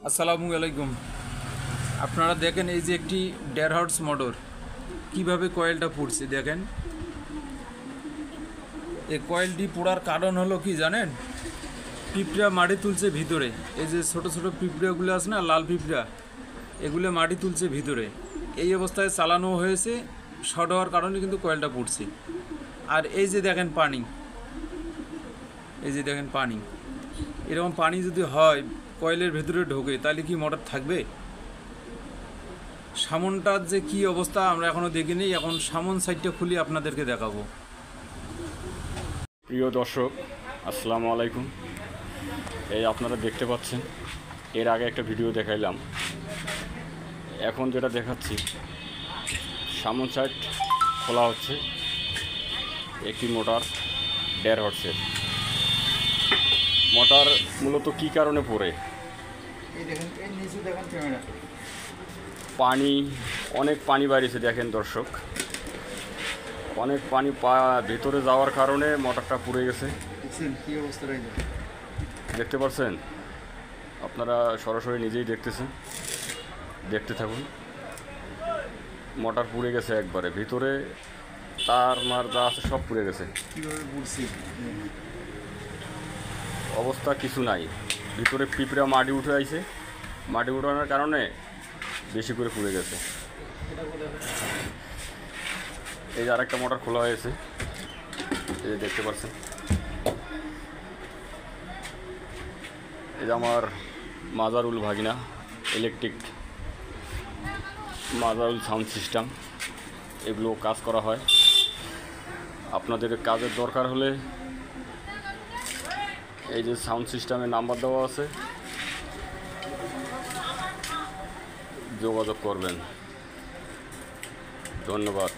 আসসালামু আলাইকুম। আপনারা দেখেন এই যে একটি 1.5 হর্স মোটর কিভাবে কয়েলটা পুড়ছে দেখেন। এই কয়েলটি পোড়ার কারণ হলো কি জানেন? পিঁপড়া মাটি তুলছে ভিতরে। এই যে ছোট ছোট পিঁপড়াগুলো আছে না, লাল পিঁপড়া, এগুলো মাটি তুলছে ভিতরে। এই অবস্থায় চালানো হয়েছে, শর্ট হওয়ার কারণে কিন্তু কয়েলটা পুড়ছে। আর এই যে দেখেন পানি, এই যে দেখেন পানি, এরকম পানি যদি হয় কয়েলের ভেতরে ঢোকে তাহলে কি মোটর থাকবে? সামনটার যে কি অবস্থা আমরা এখনো দেখিনি, এখন সামন সাইডটা খুলি আপনাদেরকে দেখাবো। প্রিয় দর্শক, আসসালামু আলাইকুম। এই আপনারা দেখতে পাচ্ছেন, এর আগে একটা ভিডিও দেখাইলাম, এখন যেটা দেখাচ্ছি সামন সাইড খোলা হচ্ছে একটি মোটর 1.5 হর্সের। মোটর মূলত কি কারণে পড়ে? পানি, অনেক পানি বাড়িয়েছে দেখেন দর্শক, অনেক পানি ভেতরে যাওয়ার কারণে মোটরটা পুড়ে গেছে। কি অবস্থা দেখতে পাচ্ছেন আপনারা, সরাসরি নিজেই দেখতেছেন, দেখতে থাকুন। মোটর পুড়ে গেছে একবারে, ভিতরে তার মার যা আছে সব পুড়ে গেছে। অবস্থা কিছু নাই, ভিতরে পিঁপড়া মাটি উঠে আইছে, মাটি উঠানোর কারণে বেশি করে পুড়ে গেছে। এই যে আরেকটা মোটর খোলা হয়েছে, এই যে দেখতে পাচ্ছেন। এই যে আমার মাজারুল ভাগিনা ইলেকট্রিক, মাজারুল সাউন্ড সিস্টেম, এগুলো কাজ করা হয়। আপনাদের কাজের দরকার হলে এই যে সাউন্ড সিস্টেমের নাম্বার দেওয়া আছে, যোগাযোগ করবেন। ধন্যবাদ।